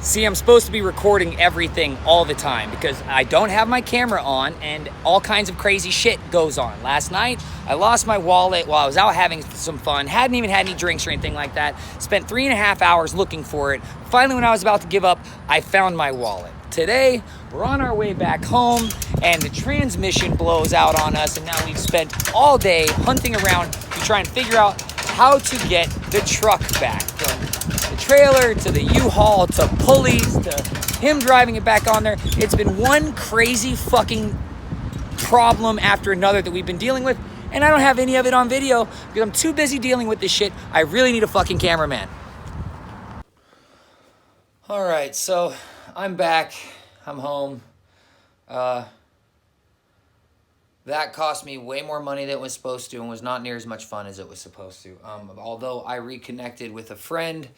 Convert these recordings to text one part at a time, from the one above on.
See, I'm supposed to be recording everything all the time because I don't have my camera on and all kinds of crazy shit goes on. Last night, I lost my wallet while I was out having some fun. Hadn't even had any drinks or anything like that. Spent 3.5 hours looking for it. Finally, when I was about to give up, I found my wallet. Today, we're on our way back home and the transmission blows out on us, and now we've spent all day hunting around to try and figure out how to get the truck back. From the trailer to the U-Haul to pulleys to him driving it back on there. It's been one crazy fucking problem after another that we've been dealing with, and I don't have any of it on video because I'm too busy dealing with this shit. I really need a fucking cameraman. All right, so I'm back. I'm home. That cost me way more money than it was supposed to and was not near as much fun as it was supposed to. Although I reconnected with a friend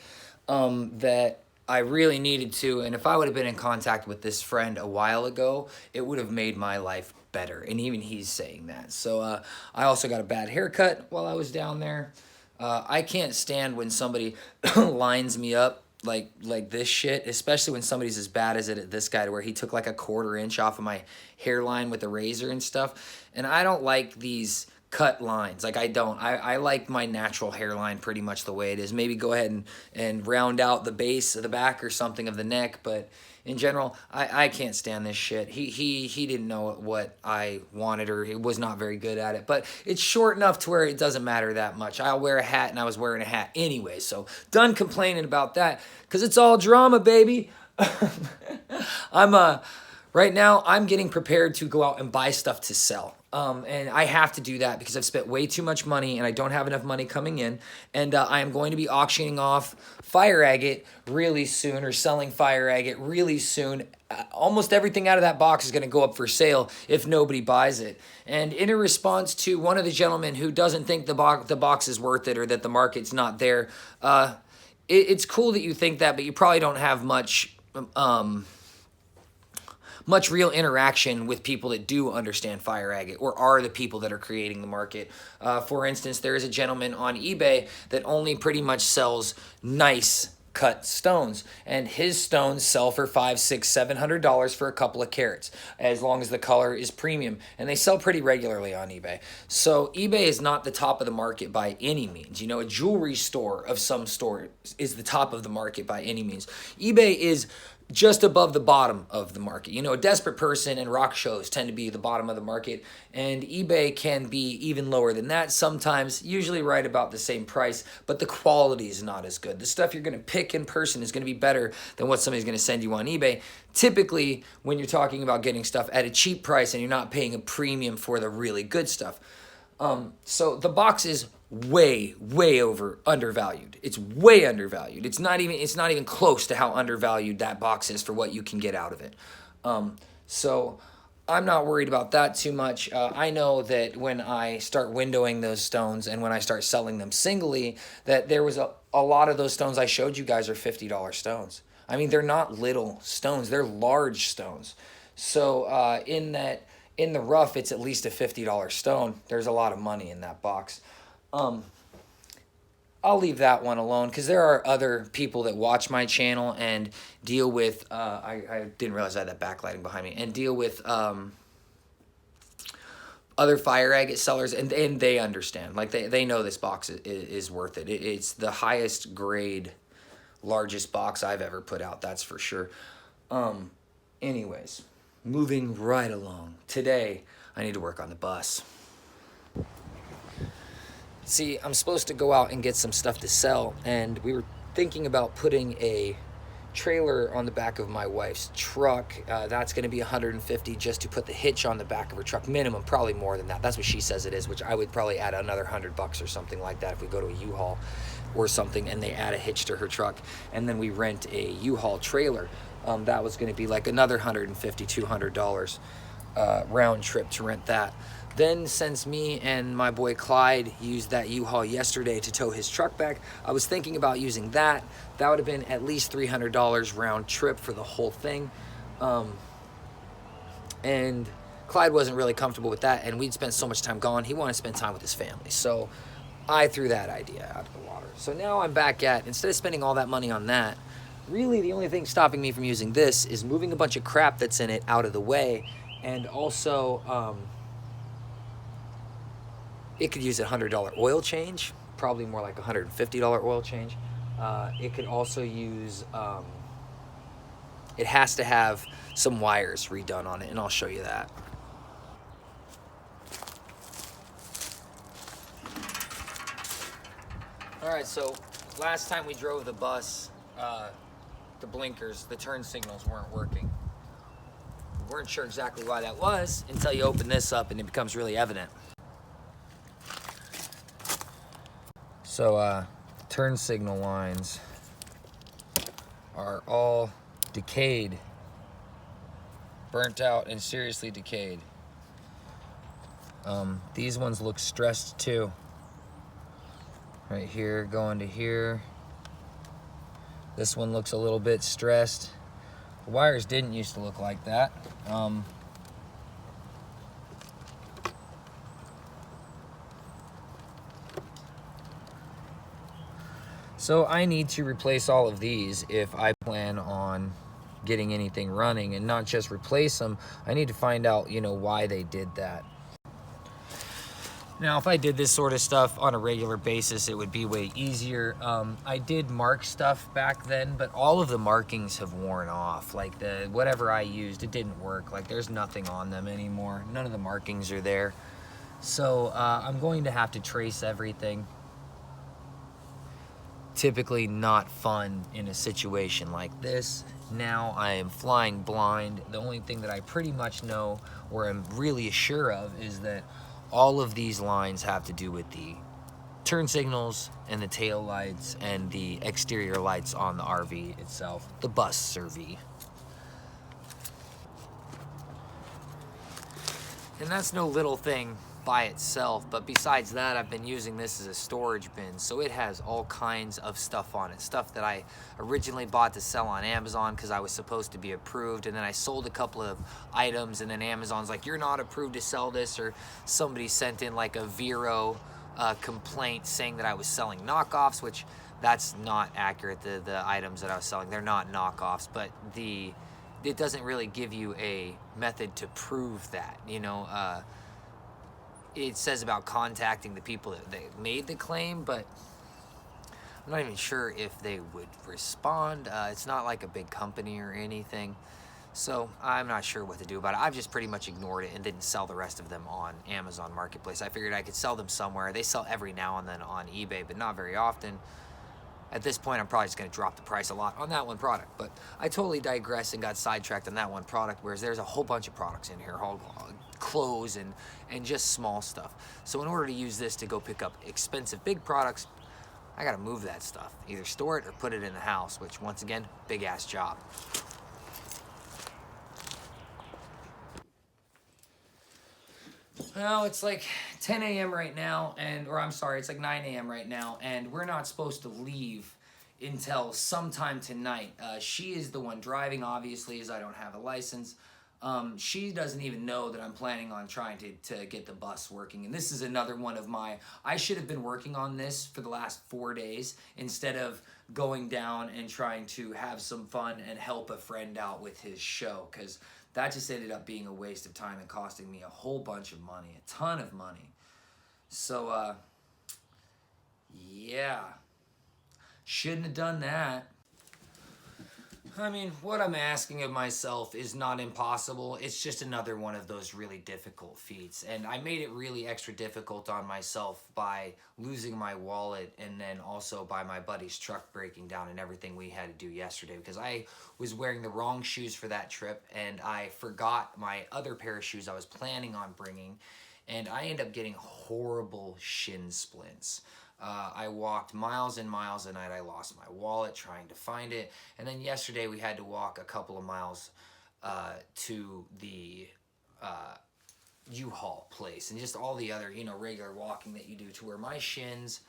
that I really needed to, and if I would have been in contact with this friend a while ago, it would have made my life better, and even he's saying that. So I also got a bad haircut while I was down there. I can't stand when somebody lines me up like this shit, especially when somebody's as bad as this guy, to where he took like a 1/4 inch off of my hairline with a razor and stuff. And I don't like these cut lines. Like, I don't. I like my natural hairline pretty much the way it is. Maybe go ahead and round out the base of the back or something of the neck, but in general, I can't stand this shit. He didn't know what I wanted, or he was not very good at it. But it's short enough to where it doesn't matter that much. I'll wear a hat, and I was wearing a hat anyway. So done complaining about that, because it's all drama, baby. Right now, I'm getting prepared to go out and buy stuff to sell. And I have to do that because I've spent way too much money and I don't have enough money coming in. And I am going to be auctioning off fire agate really soon, or selling fire agate really soon. Almost everything out of that box is going to go up for sale if nobody buys it. And in a response to one of the gentlemen who doesn't think the box is worth it, or that the market's not there, it's cool that you think that, but you probably don't have much real interaction with people that do understand fire agate, or are the people that are creating the market. For instance, there is a gentleman on eBay that only pretty much sells nice cut stones, and his stones sell for $500, $600, $700 for a couple of carats, as long as the color is premium, and they sell pretty regularly on eBay. So eBay is not the top of the market by any means. You know, a jewelry store of some sort is the top of the market by any means. eBay is just above the bottom of the market. You know, a desperate person and rock shows tend to be the bottom of the market, and eBay can be even lower than that sometimes, usually right about the same price, but the quality is not as good. The stuff you're going to pick in person is going to be better than what somebody's going to send you on eBay. Typically, when you're talking about getting stuff at a cheap price and you're not paying a premium for the really good stuff. So the box is way undervalued. It's way undervalued. It's not even close to how undervalued that box is for what you can get out of it. So I'm not worried about that too much. I know that when I start windowing those stones and when I start selling them singly, that there was a lot of those stones I showed you guys are $50 stones. I mean, they're not little stones, they're large stones. So in the rough, it's at least a $50 stone. There's a lot of money in that box. I'll leave that one alone, because there are other people that watch my channel and deal with, I didn't realize I had that backlighting behind me, and deal with other fire agate sellers, and they understand. Like, they know this box is worth it. It's the highest grade, largest box I've ever put out, that's for sure. Anyways, moving right along. Today, I need to work on the bus. See, I'm supposed to go out and get some stuff to sell, and we were thinking about putting a trailer on the back of my wife's truck. That's going to be $150 just to put the hitch on the back of her truck, minimum, probably more than that. That's what she says it is, which I would probably add another $100 or something like that if we go to a U-Haul or something and they add a hitch to her truck, and then we rent a U-Haul trailer. That was going to be like another $150, $200 round trip to rent that. Then, since me and my boy Clyde used that U-Haul yesterday to tow his truck back, I was thinking about using that. That would have been at least $300 round trip for the whole thing. And Clyde wasn't really comfortable with that, and we'd spent so much time gone, he wanted to spend time with his family. So I threw that idea out of the water. So now I'm back at, instead of spending all that money on that, Really, the only thing stopping me from using this is moving a bunch of crap that's in it out of the way, and also it could use a $100 oil change, probably more like a $150 oil change. It could also use, it has to have some wires redone on it, and I'll show you that. All right, so last time we drove the bus, the blinkers, the turn signals weren't working. We weren't sure exactly why that was until you open this up and it becomes really evident. So turn signal lines are all decayed, burnt out, and seriously decayed. These ones look stressed too. Right here, going to here. This one looks a little bit stressed. The wires didn't used to look like that. So I need to replace all of these if I plan on getting anything running, and not just replace them. I need to find out, why they did that. Now, if I did this sort of stuff on a regular basis, it would be way easier. I did mark stuff back then, but all of the markings have worn off. Like whatever I used, it didn't work. Like there's nothing on them anymore. None of the markings are there. So I'm going to have to trace everything. Typically not fun in a situation like this. Now I am flying blind. The only thing that I pretty much know, or I'm really sure of, is that all of these lines have to do with the turn signals and the tail lights and the exterior lights on the RV itself, the bus RV. And that's no little thing by itself, but besides that, I've been using this as a storage bin, so it has all kinds of stuff on it. Stuff that I originally bought to sell on Amazon because I was supposed to be approved, and then I sold a couple of items, and then Amazon's like, you're not approved to sell this, or somebody sent in like a Vero complaint saying that I was selling knockoffs, which that's not accurate. The items that I was selling, they're not knockoffs, but it doesn't really give you a method to prove that, it says about contacting the people that made the claim, but I'm not even sure if they would respond. It's not like a big company or anything, so I'm not sure what to do about it. I've just pretty much ignored it and didn't sell the rest of them on Amazon Marketplace. I figured I could sell them somewhere. They sell every now and then on eBay, but not very often. At this point, I'm probably just going to drop the price a lot on that one product, but I totally digressed and got sidetracked on that one product, whereas there's a whole bunch of products in here, all clothes and just small stuff. So in order to use this to go pick up expensive big products, I got to move that stuff, either store it or put it in the house, which once again, big ass job. Well, it's like 10 a.m. right now, it's like 9 a.m. right now, and we're not supposed to leave until sometime tonight. She is the one driving, obviously, as I don't have a license. She doesn't even know that I'm planning on trying to get the bus working, and this is another one of I should have been working on this for the last 4 days instead of going down and trying to have some fun and help a friend out with his show, because that just ended up being a waste of time and costing me a whole bunch of money, a ton of money. So, yeah, shouldn't have done that. I mean, what I'm asking of myself is not impossible. It's just another one of those really difficult feats. And I made it really extra difficult on myself by losing my wallet, and then also by my buddy's truck breaking down and everything we had to do yesterday, because I was wearing the wrong shoes for that trip, and I forgot my other pair of shoes I was planning on bringing, and I ended up getting horrible shin splints. I walked miles and miles, and I lost my wallet trying to find it. And then yesterday we had to walk a couple of miles to the U-Haul place, and just all the other, regular walking that you do, to where my shins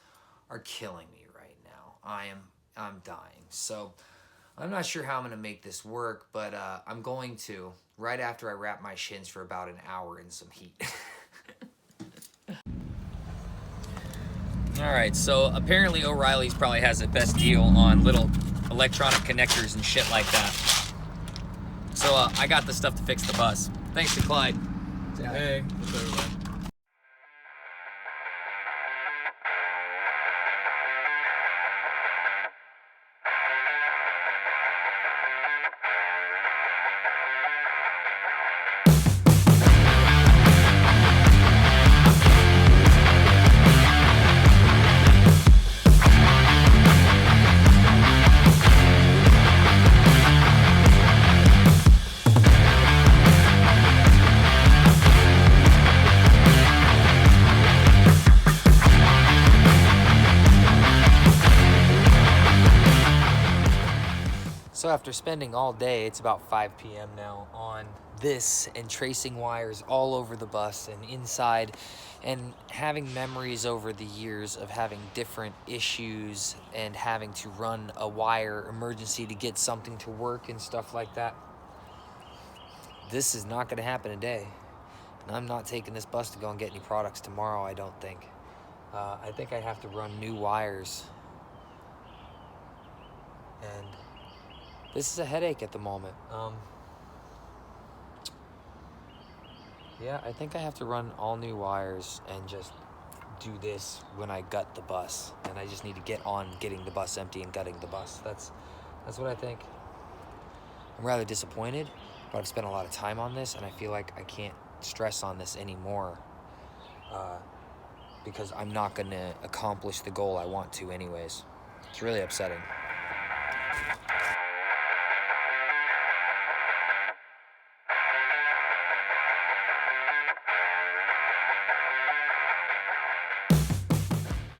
are killing me right now. I'm dying. So I'm not sure how I'm going to make this work, but I'm going to, right after I wrap my shins for about an hour in some heat. All right, so apparently O'Reilly's probably has the best deal on little electronic connectors and shit like that. So I got the stuff to fix the bus. Thanks to Clyde. Hey, what's up, everybody? So after spending all day, it's about 5 p.m. now, on this and tracing wires all over the bus and inside, and having memories over the years of having different issues and having to run a wire emergency to get something to work and stuff like that. This is not going to happen today. And I'm not taking this bus to go and get any products tomorrow, I don't think. I think I have to run new wires. And this is a headache at the moment. Yeah, I think I have to run all new wires and just do this when I gut the bus. And I just need to get on getting the bus empty and gutting the bus. That's what I think. I'm rather disappointed, but I've spent a lot of time on this, and I feel like I can't stress on this anymore because I'm not going to accomplish the goal I want to anyways. It's really upsetting.